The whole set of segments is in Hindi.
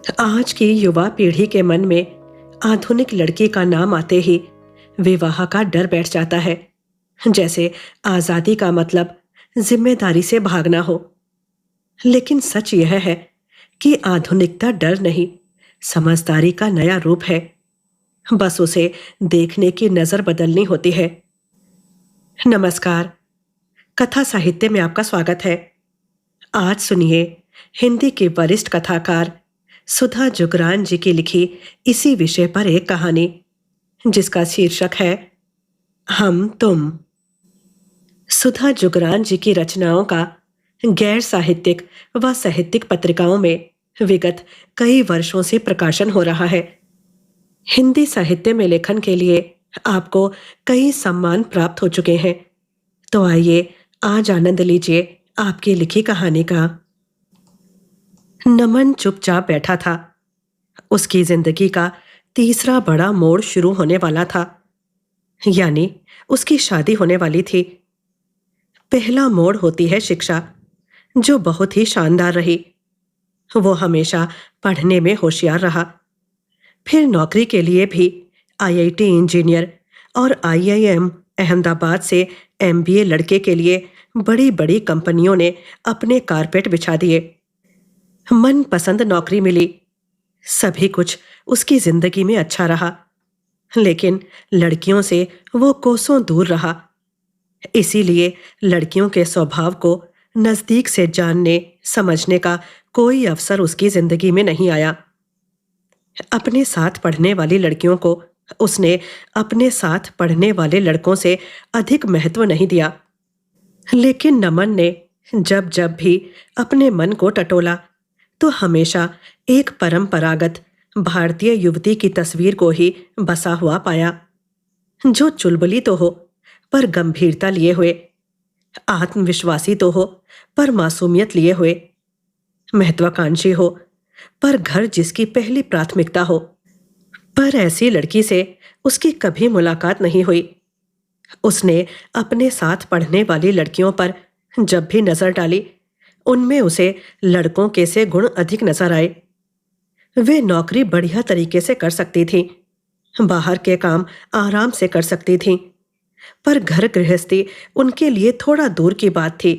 आज की युवा पीढ़ी के मन में आधुनिक लड़की का नाम आते ही विवाह का डर बैठ जाता है। जैसे आजादी का मतलब जिम्मेदारी से भागना हो। लेकिन सच यह है कि आधुनिकता डर नहीं, समझदारी का नया रूप है। बस उसे देखने की नजर बदलनी होती है। नमस्कार, कथा साहित्य में आपका स्वागत है। आज सुनिए हिंदी के वरिष्ठ कथाकार सुधा जुगरान जी की लिखी इसी विषय पर एक कहानी, जिसका शीर्षक है हम तुम। सुधा जुगरान जी की रचनाओं का गैर साहित्यिक व साहित्यिक पत्रिकाओं में विगत कई वर्षों से प्रकाशन हो रहा है। हिंदी साहित्य में लेखन के लिए आपको कई सम्मान प्राप्त हो चुके हैं। तो आइए आज आनंद लीजिए आपकी लिखी कहानी का। नमन चुपचाप बैठा था। उसकी जिंदगी का तीसरा बड़ा मोड़ शुरू होने वाला था, यानी उसकी शादी होने वाली थी। पहला मोड़ होती है शिक्षा, जो बहुत ही शानदार रही। वो हमेशा पढ़ने में होशियार रहा। फिर नौकरी के लिए भी आईआईटी इंजीनियर और आईआईएम अहमदाबाद से एमबीए लड़के के लिए बड़ी बड़ी कंपनियों ने अपने कारपेट बिछा दिए। मनपसंद नौकरी मिली। सभी कुछ उसकी जिंदगी में अच्छा रहा, लेकिन लड़कियों से वो कोसों दूर रहा। इसीलिए लड़कियों के स्वभाव को नजदीक से जानने समझने का कोई अवसर उसकी जिंदगी में नहीं आया। अपने साथ पढ़ने वाली लड़कियों को उसने अपने साथ पढ़ने वाले लड़कों से अधिक महत्व नहीं दिया। लेकिन नमन ने जब जब भी अपने मन को टटोला तो हमेशा एक परंपरागत भारतीय युवती की तस्वीर को ही बसा हुआ पाया, जो चुलबुली तो हो पर गंभीरता लिए हुए, आत्मविश्वासी तो हो पर मासूमियत लिए हुए, महत्वाकांक्षी हो पर घर जिसकी पहली प्राथमिकता हो। पर ऐसी लड़की से उसकी कभी मुलाकात नहीं हुई। उसने अपने साथ पढ़ने वाली लड़कियों पर जब भी नजर डाली, उनमें उसे लड़कों के से गुण अधिक नजर आए। वे नौकरी बढ़िया तरीके से कर सकती थीं, बाहर के काम आराम से कर सकती थीं, पर घर गृहस्थी उनके लिए थोड़ा दूर की बात थी।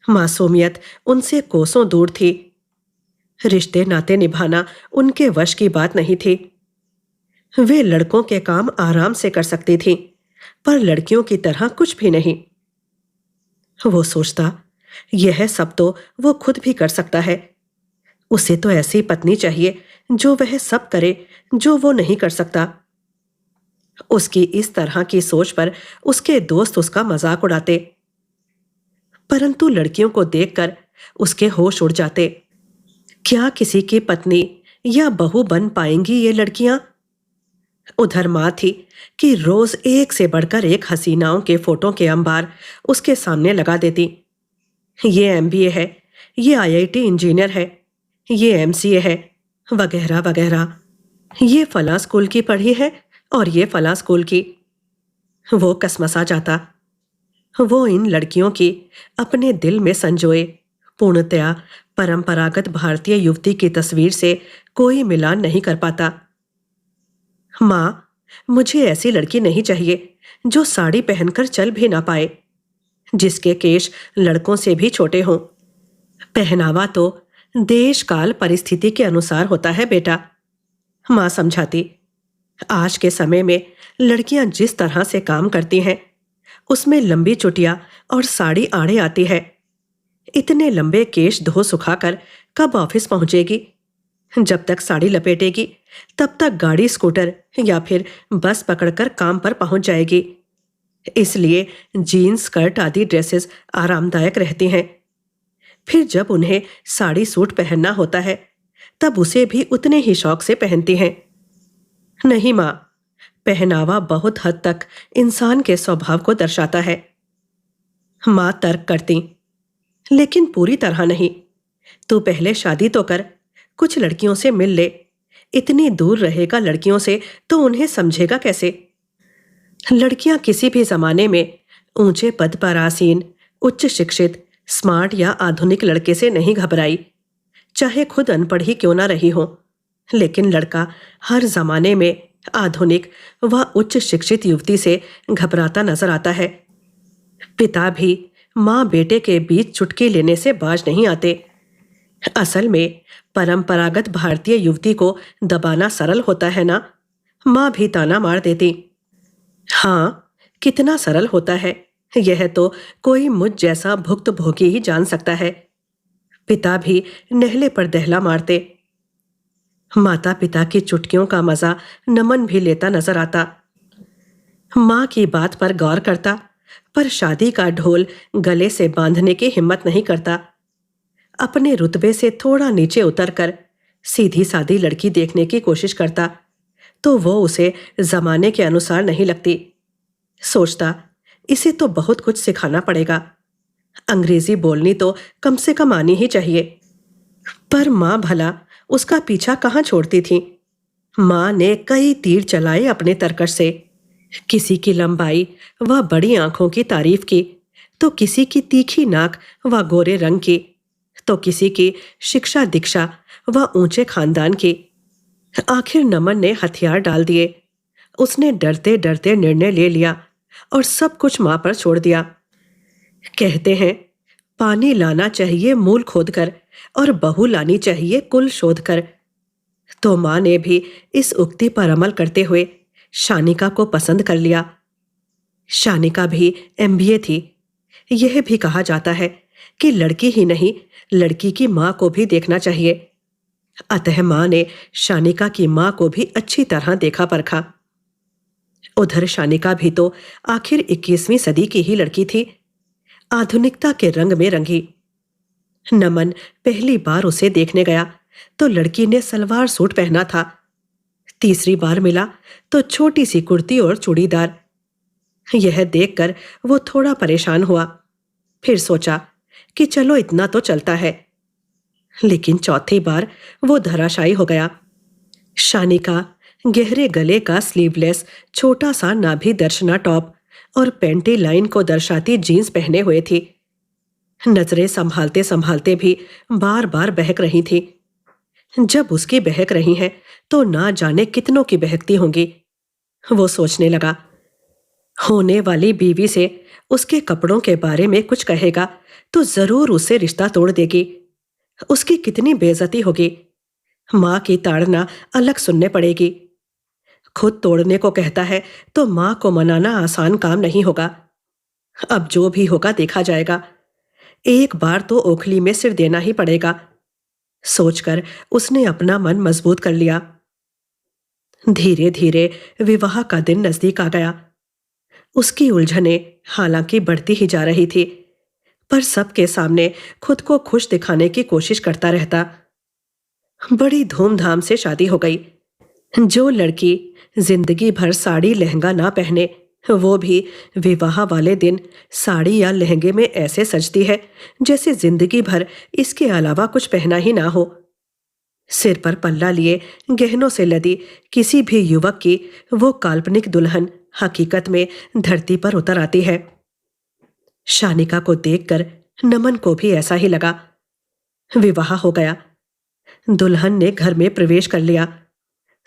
मासूमियत उनसे कोसों दूर थी। रिश्ते नाते निभाना उनके वश की बात नहीं थी। वे लड़कों के काम आराम से कर सकती थीं, पर लड़कियों की तरह कुछ भी नहीं। वो सोचता, यह सब तो वो खुद भी कर सकता है। उसे तो ऐसी पत्नी चाहिए जो वह सब करे जो वो नहीं कर सकता। उसकी इस तरह की सोच पर उसके दोस्त उसका मजाक उड़ाते, परंतु लड़कियों को देखकर उसके होश उड़ जाते। क्या किसी की पत्नी या बहू बन पाएंगी ये लड़कियां? उधर मां थी कि रोज एक से बढ़कर एक हसीनाओं के फोटो के अंबार उसके सामने लगा देती। ये एमबीए है, ये आईआईटी इंजीनियर है, ये एमसीए है, वगैरह वगैरह। ये फलां स्कूल की पढ़ी है और ये फलां स्कूल की। वो कसमसा जाता। वो इन लड़कियों की अपने दिल में संजोए पूर्णतया परंपरागत भारतीय युवती की तस्वीर से कोई मिलान नहीं कर पाता। मां, मुझे ऐसी लड़की नहीं चाहिए जो साड़ी पहनकर चल भी ना पाए, जिसके केश लड़कों से भी छोटे हों। पहनावा तो देश काल परिस्थिति के अनुसार होता है बेटा, मां समझाती। आज के समय में लड़कियां जिस तरह से काम करती हैं, उसमें लंबी चुटिया और साड़ी आड़े आती है। इतने लंबे केश धो सुखाकर कब ऑफिस पहुंचेगी? जब तक साड़ी लपेटेगी तब तक गाड़ी स्कूटर या फिर बस पकड़कर काम पर पहुंच जाएगी। इसलिए जीन्स स्कर्ट आदि ड्रेसेस आरामदायक रहती हैं। फिर जब उन्हें साड़ी सूट पहनना होता है तब उसे भी उतने ही शौक से पहनती हैं। नहीं मां, पहनावा बहुत हद तक इंसान के स्वभाव को दर्शाता है। मां तर्क करती, लेकिन पूरी तरह नहीं। तू पहले शादी तो कर, कुछ लड़कियों से मिल ले। इतनी दूर रहेगा लड़कियों से तो उन्हें समझेगा कैसे? लड़कियां किसी भी जमाने में ऊंचे पद पर आसीन, उच्च शिक्षित, स्मार्ट या आधुनिक लड़के से नहीं घबराई, चाहे खुद अनपढ़ ही क्यों ना रही हो। लेकिन लड़का हर जमाने में आधुनिक व उच्च शिक्षित युवती से घबराता नजर आता है। पिता भी माँ बेटे के बीच चुटकी लेने से बाज नहीं आते। असल में परंपरागत भारतीय युवती को दबाना सरल होता है ना। माँ भी ताना मार देती। हाँ, कितना सरल होता है यह तो कोई मुझ जैसा भुक्तभोगी ही जान सकता है। पिता भी नेहले पर दहला मारते। माता पिता की चुटकियों का मजा नमन भी लेता नजर आता। माँ की बात पर गौर करता, पर शादी का ढोल गले से बांधने की हिम्मत नहीं करता। अपने रुतबे से थोड़ा नीचे उतरकर सीधी सादी लड़की देखने की कोशिश करता तो वो उसे जमाने के अनुसार नहीं लगती। सोचता, इसे तो बहुत कुछ सिखाना पड़ेगा। अंग्रेजी बोलनी तो कम से कम आनी ही चाहिए। पर माँ भला उसका पीछा कहाँ छोड़ती थी। माँ ने कई तीर चलाए अपने तरकश से। किसी की लंबाई व बड़ी आंखों की तारीफ की, तो किसी की तीखी नाक व गोरे रंग की, तो किसी की शिक्षा दीक्षा व ऊंचे खानदान की। आखिर नमन ने हथियार डाल दिए। उसने डरते डरते निर्णय ले लिया और सब कुछ माँ पर छोड़ दिया। कहते हैं, पानी लाना चाहिए मूल खोदकर और बहू लानी चाहिए कुल शोध कर। तो माँ ने भी इस उक्ति पर अमल करते हुए शानिका को पसंद कर लिया। शानिका भी एमबीए थी। यह भी कहा जाता है कि लड़की ही नहीं, लड़की की माँ को भी देखना चाहिए। अतः माँ ने शानिका की माँ को भी अच्छी तरह देखा परखा। उधर शानिका भी तो आखिर 21वीं सदी की ही लड़की थी, आधुनिकता के रंग में रंगी। नमन पहली बार उसे देखने गया तो लड़की ने सलवार सूट पहना था। तीसरी बार मिला तो छोटी सी कुर्ती और चूड़ीदार। यह देखकर वो थोड़ा परेशान हुआ। फिर सोचा कि चलो इतना तो चलता है। लेकिन चौथी बार वो धराशायी हो गया। शानिका गहरे गले का स्लीवलेस छोटा सा नाभि दर्शना टॉप और पेंटी लाइन को दर्शाती जीन्स पहने हुए थी। नजरें संभालते संभालते भी बार बार बहक रही थी। जब उसकी बहक रही हैं तो ना जाने कितनों की बहकती होंगी। वो सोचने लगा, होने वाली बीवी से उसके कपड़ों के बारे में कुछ कहेगा तो जरूर उससे रिश्ता तोड़ देगी। उसकी कितनी बेइज्जती होगी। माँ की ताड़ना अलग सुनने पड़ेगी। खुद तोड़ने को कहता है तो माँ को मनाना आसान काम नहीं होगा। अब जो भी होगा देखा जाएगा। एक बार तो ओखली में सिर देना ही पड़ेगा। सोचकर उसने अपना मन मजबूत कर लिया। धीरे धीरे विवाह का दिन नजदीक आ गया। उसकी उलझनें हालांकि बढ़ती ही जा रही थी, पर सबके सामने खुद को खुश दिखाने की कोशिश करता रहता। बड़ी धूमधाम से शादी हो गई। जो लड़की जिंदगी भर साड़ी लहंगा ना पहने, वो भी विवाह वाले दिन साड़ी या लहंगे में ऐसे सजती है जैसे जिंदगी भर इसके अलावा कुछ पहना ही ना हो। सिर पर पल्ला लिए गहनों से लदी किसी भी युवक की वो काल्पनिक दुल्हन हकीकत में धरती पर उतर आती है। शानिका को देखकर नमन को भी ऐसा ही लगा। विवाह हो गया। दुल्हन ने घर में प्रवेश कर लिया।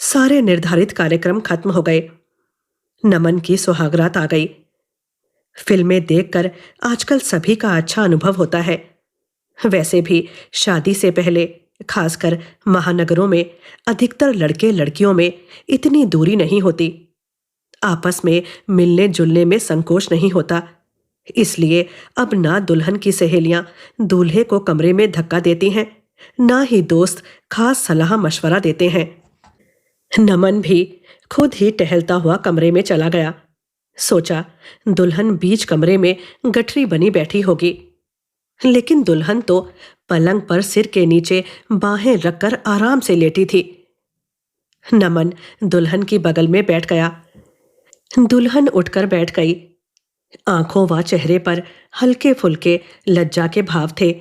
सारे निर्धारित कार्यक्रम खत्म हो गए। नमन की सुहागरात आ गई। फिल्में देखकर आजकल सभी का अच्छा अनुभव होता है। वैसे भी शादी से पहले खासकर महानगरों में अधिकतर लड़के लड़कियों में इतनी दूरी नहीं होती। आपस में मिलने जुलने में संकोच नहीं होता। इसलिए अब ना दुल्हन की सहेलियां दूल्हे को कमरे में धक्का देती हैं, ना ही दोस्त खास सलाह मशवरा देते हैं। नमन भी खुद ही टहलता हुआ कमरे में चला गया। सोचा, दुल्हन बीच कमरे में गठरी बनी बैठी होगी, लेकिन दुल्हन तो पलंग पर सिर के नीचे बाहें रखकर आराम से लेटी थी। नमन दुल्हन की बगल में बैठ गया। दुल्हन उठकर बैठ गई। आंखों व चेहरे पर हल्के फुल्के लज्जा के भाव थे।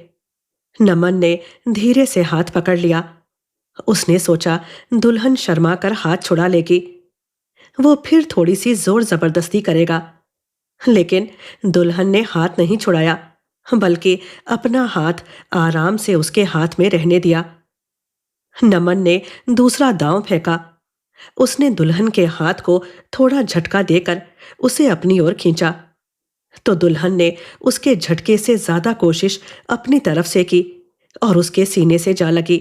नमन ने धीरे से हाथ पकड़ लिया। उसने सोचा, दुल्हन शर्मा कर हाथ छुड़ा लेगी। वो फिर थोड़ी सी जोर जबरदस्ती करेगा, लेकिन दुल्हन ने हाथ नहीं छुड़ाया, बल्कि अपना हाथ आराम से उसके हाथ में रहने दिया नमन ने दूसरा दांव फेंका। उसने दुल्हन के हाथ को थोड़ा झटका देकर उसे अपनी ओर खींचा, तो दुल्हन ने उसके झटके से ज्यादा कोशिश अपनी तरफ से की और उसके सीने से जा लगी।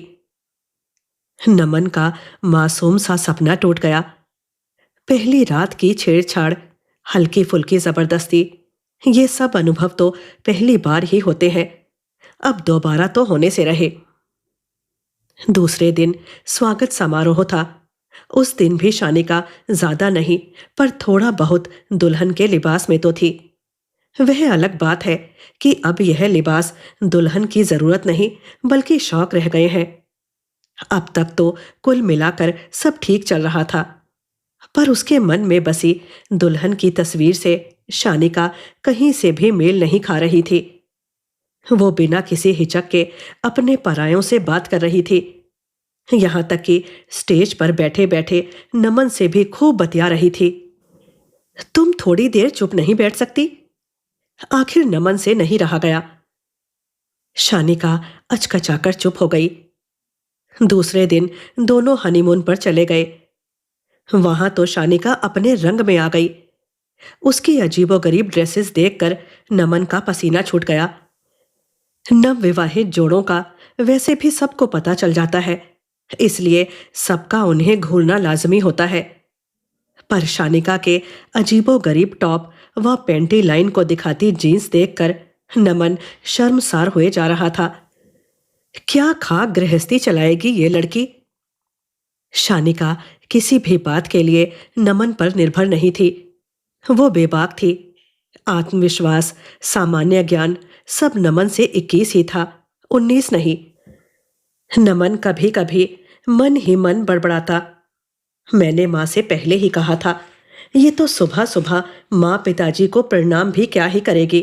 नमन का मासूम सा सपना टूट गया। पहली रात की छेड़छाड़, हल्की फुल्की जबरदस्ती, ये सब अनुभव तो पहली बार ही होते हैं, अब दोबारा तो होने से रहे। दूसरे दिन स्वागत समारोह था। उस दिन भी शानिका ज्यादा नहीं पर थोड़ा बहुत दुल्हन के लिबास में तो थी। वह अलग बात है कि अब यह लिबास दुल्हन की जरूरत नहीं बल्कि शौक रह गए हैं। अब तक तो कुल मिलाकर सब ठीक चल रहा था, पर उसके मन में बसी दुल्हन की तस्वीर से शानिका कहीं से भी मेल नहीं खा रही थी। वो बिना किसी हिचक के अपने परायों से बात कर रही थी, यहां तक कि स्टेज पर बैठे बैठे नमन से भी खूब बतिया रही थी। तुम थोड़ी देर चुप नहीं बैठ सकती? आखिर नमन से नहीं रहा गया। शानिका अचकचाकर चुप हो गई। दूसरे दिन दोनों हनीमून पर चले गए। वहां तो शानिका अपने रंग में आ गई। उसकी अजीबोगरीब ड्रेसेस देखकर नमन का पसीना छूट गया। नवविवाहित जोड़ों का वैसे भी सबको पता चल जाता है, इसलिए सबका उन्हें घूरना लाजमी होता है। पर शानिका के अजीबोगरीब टॉप व पेंटी लाइन को दिखाती जीन्स देखकर नमन शर्मसार हुए जा रहा था। क्या खाक गृहस्थी चलाएगी ये लड़की? शानिका किसी भी बात के लिए नमन पर निर्भर नहीं थी। वो बेबाक थी। आत्मविश्वास, सामान्य ज्ञान सब नमन से 21 ही था, 19 नहीं। नमन कभी कभी मन ही मन बड़बड़ाता। मैंने माँ से पहले ही कहा था, ये तो सुबह सुबह माँ पिताजी को प्रणाम भी क्या ही करेगी।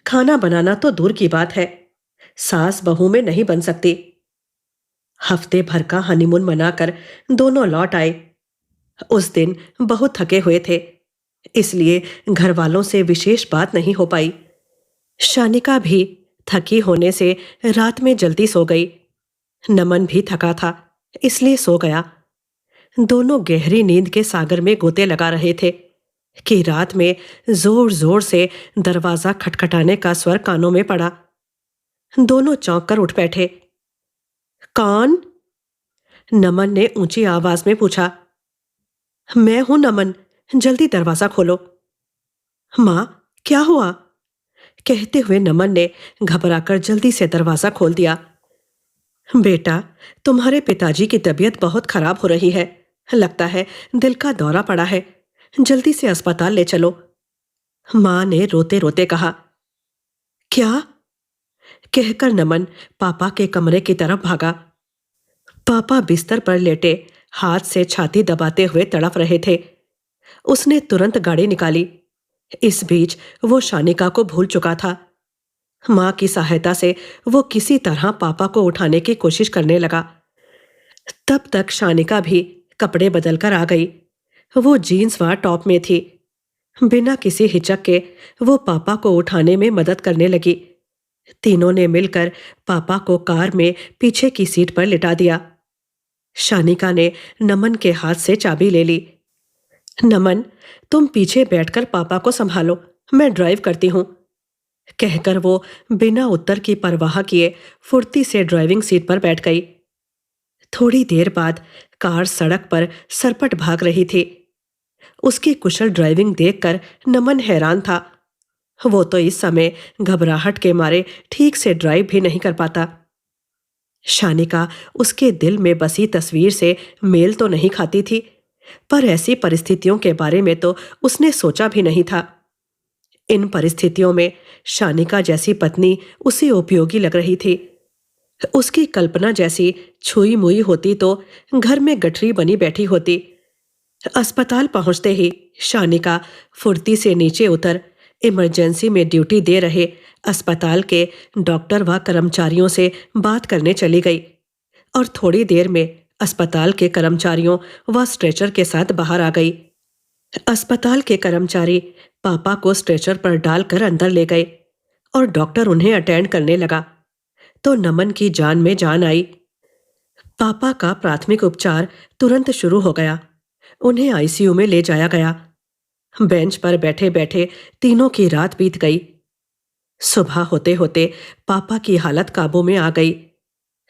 खाना बनाना तो दूर की बात है, सास बहू में नहीं बन सकती। हफ्ते भर का हनीमून मनाकर दोनों लौट आए। उस दिन बहुत थके हुए थे, इसलिए घर वालों से विशेष बात नहीं हो पाई। शानिका भी थकी होने से रात में जल्दी सो गई। नमन भी थका था, इसलिए सो गया। दोनों गहरी नींद के सागर में गोते लगा रहे थे कि रात में जोर जोर से दरवाजा खटखटाने का स्वर कानों में पड़ा। दोनों चौंक कर उठ बैठे। कौन? नमन ने ऊंची आवाज में पूछा। मैं हूं नमन, जल्दी दरवाजा खोलो। मां, क्या हुआ? कहते हुए नमन ने घबराकर जल्दी से दरवाजा खोल दिया। बेटा, तुम्हारे पिताजी की तबीयत बहुत खराब हो रही है, लगता है दिल का दौरा पड़ा है, जल्दी से अस्पताल ले चलो। मां ने रोते रोते कहा। क्या? कहकर नमन पापा के कमरे की तरफ भागा। पापा बिस्तर पर लेटे हाथ से छाती दबाते हुए तड़प रहे थे। उसने तुरंत गाड़ी निकाली। इस बीच वो शानिका को भूल चुका था। मां की सहायता से वो किसी तरह पापा को उठाने की कोशिश करने लगा। तब तक शानिका भी कपड़े बदलकर आ गई। वो जीन्स व टॉप में थी। बिना किसी हिचक के वो पापा को उठाने में मदद करने लगी। तीनों ने मिलकर पापा को कार में पीछे की सीट पर लिटा दिया। शानिका ने नमन के हाथ से चाबी ले ली। नमन, तुम पीछे बैठकर पापा को संभालो, मैं ड्राइव करती हूं। कहकर वो बिना उत्तर की परवाह किए फुर्ती से ड्राइविंग सीट पर बैठ गई। थोड़ी देर बाद कार सड़क पर सरपट भाग रही थी। उसकी कुशल ड्राइविंग देखकर नमन हैरान था। वो तो इस समय घबराहट के मारे ठीक से ड्राइव भी नहीं कर पाता। शानिका उसके दिल में बसी तस्वीर से मेल तो नहीं खाती थी, पर ऐसी परिस्थितियों के बारे में तो उसने सोचा भी नहीं था। इन परिस्थितियों में शानिका जैसी पत्नी उसे उपयोगी लग रही थी। उसकी कल्पना जैसी छुई मुई होती तो घर में गठरी बनी बैठी होती। अस्पताल पहुंचते ही शानिका फुर्ती से नीचे उतर इमरजेंसी में ड्यूटी दे रहे अस्पताल के डॉक्टर व कर्मचारियों से बात करने चली गई और थोड़ी देर में अस्पताल के कर्मचारियों व स्ट्रेचर के साथ बाहर आ गई। अस्पताल के कर्मचारी पापा को स्ट्रेचर पर डालकर अंदर ले गए और डॉक्टर उन्हें अटेंड करने लगा तो नमन की जान में जान आई। पापा का प्राथमिक उपचार तुरंत शुरू हो गया। उन्हें आईसीयू में ले जाया गया। बेंच पर बैठे बैठे तीनों की रात बीत गई। सुबह होते होते पापा की हालत काबू में आ गई।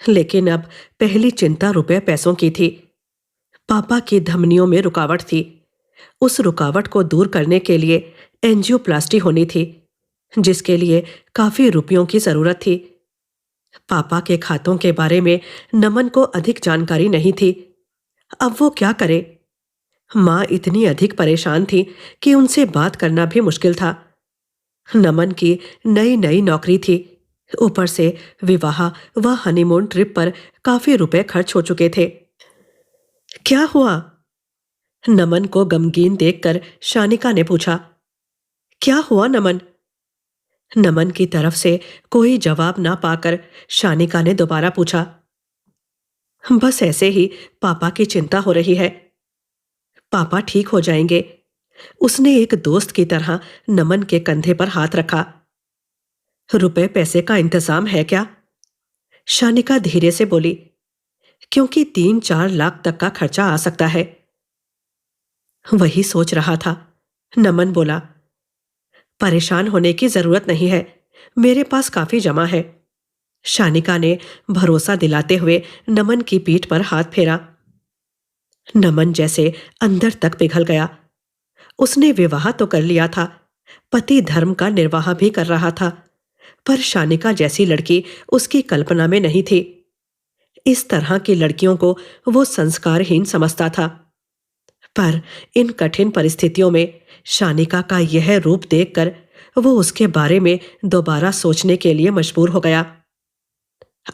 लेकिन अब पहली चिंता रुपए पैसों की थी। पापा की धमनियों में रुकावट थी। उस रुकावट को दूर करने के लिए एंजियोप्लास्टी होनी थी, जिसके लिए काफी रुपयों की जरूरत थी। पापा के खातों के बारे में नमन को अधिक जानकारी नहीं थी। अब वो क्या करे? माँ इतनी अधिक परेशान थी कि उनसे बात करना भी मुश्किल था। नमन की नई नई नौकरी थी। ऊपर से विवाह व हनीमून ट्रिप पर काफी रुपए खर्च हो चुके थे। क्या हुआ? नमन को गमगीन देखकर शानिका ने पूछा। क्या हुआ नमन? नमन की तरफ से कोई जवाब ना पाकर शानिका ने दोबारा पूछा। बस ऐसे ही पापा की चिंता हो रही है। पापा ठीक हो जाएंगे। उसने एक दोस्त की तरह नमन के कंधे पर हाथ रखा। रुपए पैसे का इंतजाम है क्या? शानिका धीरे से बोली। क्योंकि 3-4 लाख तक का खर्चा आ सकता है। वही सोच रहा था। नमन बोला। परेशान होने की जरूरत नहीं है, मेरे पास काफी जमा है। शानिका ने भरोसा दिलाते हुए नमन की पीठ पर हाथ फेरा। नमन जैसे अंदर तक पिघल गया। उसने विवाह तो कर लिया था, पति धर्म का निर्वाह भी कर रहा था, पर शानिका जैसी लड़की उसकी कल्पना में नहीं थी। इस तरह की लड़कियों को वो संस्कारहीन समझता था। पर इन कठिन परिस्थितियों में शानिका का यह रूप देखकर वो उसके बारे में दोबारा सोचने के लिए मजबूर हो गया।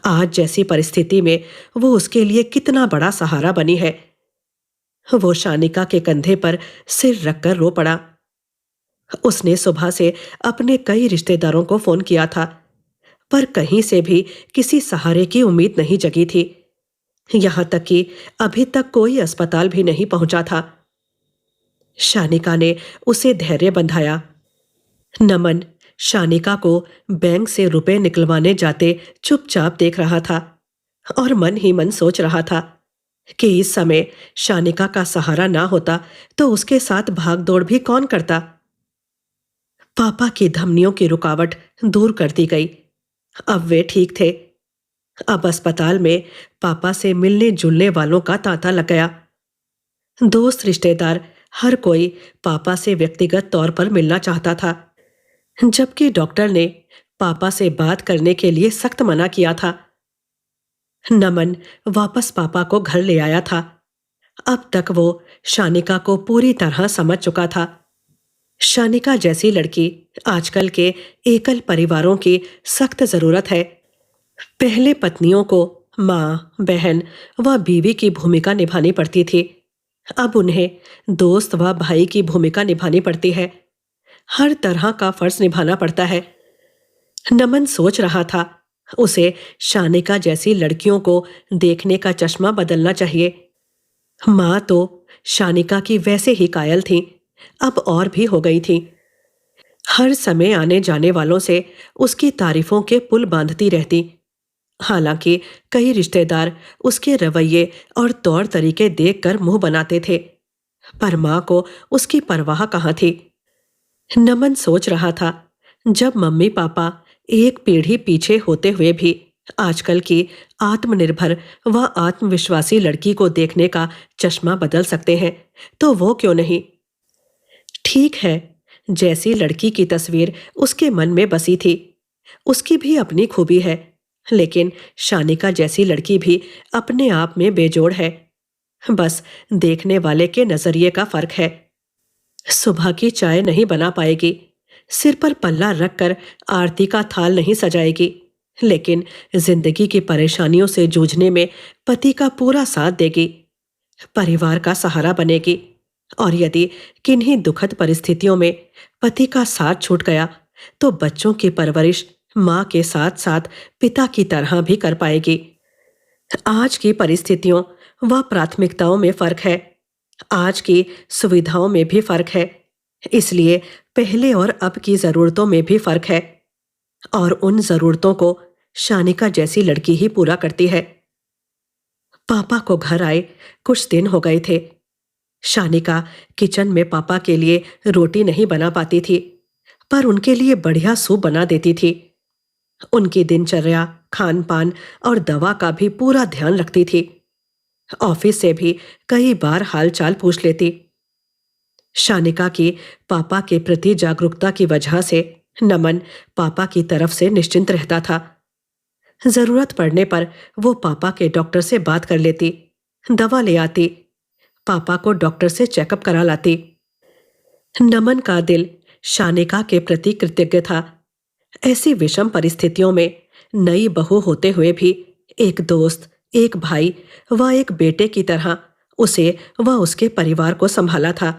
आज जैसी परिस्थिति में वो उसके लिए कितना बड़ा सहारा बनी है। वो शानिका के कंधे पर सिर रखकर रो पड़ा। उसने सुबह से अपने कई रिश्तेदारों को फोन किया था, पर कहीं से भी किसी सहारे की उम्मीद नहीं जगी थी। यहां तक कि अभी तक कोई अस्पताल भी नहीं पहुंचा था। शानिका ने उसे धैर्य बंधाया। नमन शानिका को बैंक से रुपए निकलवाने जाते चुपचाप देख रहा था और मन ही मन सोच रहा था कि इस समय शानिका का सहारा ना होता तो उसके साथ भागदौड़ भी कौन करता। पापा की धमनियों की रुकावट दूर कर दी गई। अब वे ठीक थे। अब अस्पताल में पापा से मिलने जुलने वालों का तांता लग गया। दोस्त रिश्तेदार हर कोई पापा से व्यक्तिगत तौर पर मिलना चाहता था, जबकि डॉक्टर ने पापा से बात करने के लिए सख्त मना किया था। नमन वापस पापा को घर ले आया था। अब तक वो शानिका को पूरी तरह समझ चुका था। शानिका जैसी लड़की आजकल के एकल परिवारों की सख्त जरूरत है। पहले पत्नियों को माँ, बहन व बीवी की भूमिका निभानी पड़ती थी। अब उन्हें दोस्त व भाई की भूमिका निभानी पड़ती है। हर तरह का फर्ज निभाना पड़ता है। नमन सोच रहा था, उसे शानिका जैसी लड़कियों को देखने का चश्मा बदलना चाहिए। माँ तो शानिका की वैसे ही कायल थी, अब और भी हो गई थी। हर समय आने जाने वालों से उसकी तारीफों के पुल बांधती रहती। हालांकि कई रिश्तेदार उसके रवैये और तौर तरीके देखकर मुंह बनाते थे, पर माँ को उसकी परवाह कहाँ थी। नमन सोच रहा था, जब मम्मी पापा एक पीढ़ी पीछे होते हुए भी आजकल की आत्मनिर्भर व आत्मविश्वासी लड़की को देखने का चश्मा बदल सकते हैं, तो वो क्यों नहीं। ठीक है, जैसी लड़की की तस्वीर उसके मन में बसी थी, उसकी भी अपनी खूबी है, लेकिन शानिका जैसी लड़की भी अपने आप में बेजोड़ है। बस देखने वाले के नजरिए का फर्क है। सुबह की चाय नहीं बना पाएगी, सिर पर पल्ला रखकर आरती का थाल नहीं सजाएगी, लेकिन जिंदगी की परेशानियों से जूझने में पति का पूरा साथ देगी, परिवार का सहारा बनेगी। और यदि किन्हीं दुखद परिस्थितियों में पति का साथ छूट गया तो बच्चों की परवरिश माँ के साथ साथ पिता की तरह भी कर पाएगी। आज की परिस्थितियों व प्राथमिकताओं में फर्क है, आज की सुविधाओं में भी फर्क है, इसलिए पहले और अब की जरूरतों में भी फर्क है, और उन जरूरतों को शानिका जैसी लड़की ही पूरा करती है। पापा को घर आए कुछ दिन हो गए थे। शानिका किचन में पापा के लिए रोटी नहीं बना पाती थी, पर उनके लिए बढ़िया सूप बना देती थी। उनकी दिनचर्या, खान पान और दवा का भी पूरा ध्यान रखती थी। ऑफिस से भी कई बार हालचाल पूछ लेती। शानिका की पापा के प्रति जागरूकता की वजह से नमन पापा की तरफ से निश्चिंत रहता था। जरूरत पड़ने पर वो पापा के डॉक्टर से बात कर लेती, दवा ले आती, पापा को डॉक्टर से चेकअप करा लाती। नमन का दिल शानिका के प्रति कृतज्ञ था। ऐसी विषम परिस्थितियों में नई बहू होते हुए भी एक दोस्त, एक भाई व एक बेटे की तरह उसे व उसके परिवार को संभाला था।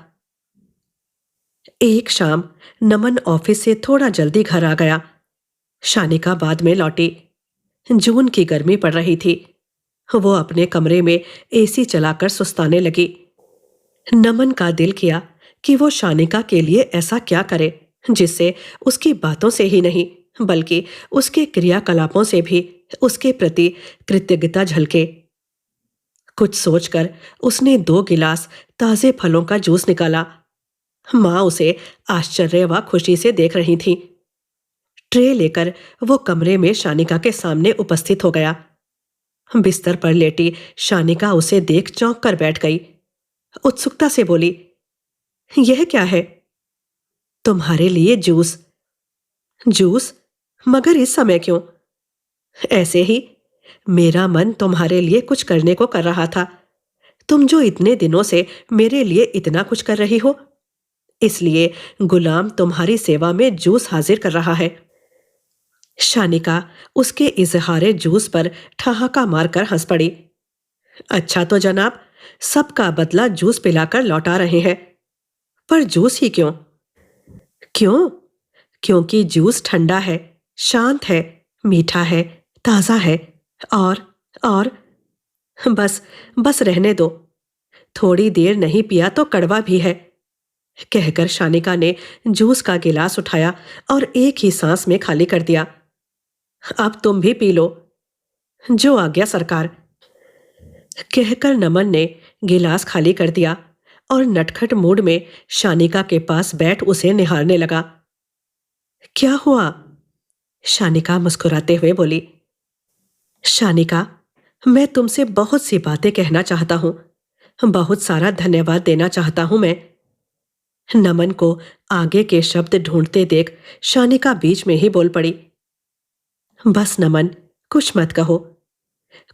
एक शाम नमन ऑफिस से थोड़ा जल्दी घर आ गया। शानिका बाद में लौटी। जून की गर्मी पड़ रही थी। वो अपने कमरे में एसी चलाकर सुस्ताने लगी। नमन का दिल किया कि वो शानिका के लिए ऐसा क्या करे जिससे उसकी बातों से ही नहीं बल्कि उसके क्रियाकलापों से भी उसके प्रति कृतज्ञता झलके। कुछ सोचकर उसने 2 गिलास ताजे फलों का जूस निकाला। माँ उसे आश्चर्य व खुशी से देख रही थी। ट्रे लेकर वो कमरे में शानिका के सामने उपस्थित हो गया। बिस्तर पर लेटी शानिका उसे देख चौंक कर बैठ गई। उत्सुकता से बोली, यह क्या है? तुम्हारे लिए जूस। जूस? मगर इस समय क्यों? ऐसे ही मेरा मन तुम्हारे लिए कुछ करने को कर रहा था। तुम जो इतने दिनों से मेरे लिए इतना कुछ कर रही हो, इसलिए गुलाम तुम्हारी सेवा में जूस हाजिर कर रहा है। शानिका उसके इजहारे जूस पर ठहाका मारकर हंस पड़ी। अच्छा तो जनाब, सबका बदला जूस पिलाकर लौटा रहे हैं, पर जूस ही क्यों? क्यों? क्योंकि जूस ठंडा है, शांत है, मीठा है, ताजा है और बस बस रहने दो। थोड़ी देर नहीं पिया तो कड़वा भी है। कहकर शानिका ने जूस का गिलास उठाया और एक ही सांस में खाली कर दिया। अब तुम भी पी लो। जो आज्ञा सरकार। कहकर नमन ने गिलास खाली कर दिया और नटखट मूड में शानिका के पास बैठ उसे निहारने लगा। क्या हुआ? शानिका मुस्कुराते हुए बोली। शानिका, मैं तुमसे बहुत सी बातें कहना चाहता हूं। बहुत सारा धन्यवाद देना चाहता हूं मैं। नमन को आगे के शब्द ढूंढते देख शानिका बीच में ही बोल पड़ी। बस नमन, कुछ मत कहो।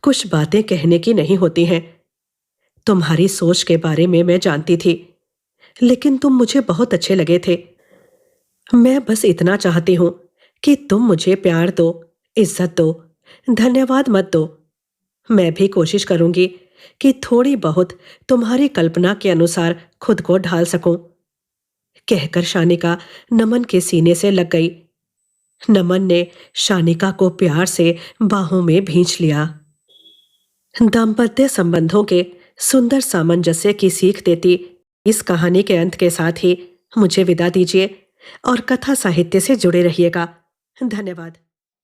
कुछ बातें कहने की नहीं होती हैं। तुम्हारी सोच के बारे में मैं जानती थी, लेकिन तुम मुझे बहुत अच्छे लगे थे। मैं बस इतना चाहती हूं कि तुम मुझे प्यार दो, इज्जत दो, धन्यवाद मत दो। मैं भी कोशिश करूंगी कि थोड़ी बहुत तुम्हारी कल्पना के अनुसार खुद को ढाल सकूं। कहकर शानिका नमन के सीने से लग गई। नमन ने शानिका को प्यार से बाहों में भींच लिया। दाम्पत्य संबंधों के सुंदर सामंजस्य की सीख देती इस कहानी के अंत के साथ ही मुझे विदा दीजिए और कथा साहित्य से जुड़े रहिएगा। धन्यवाद।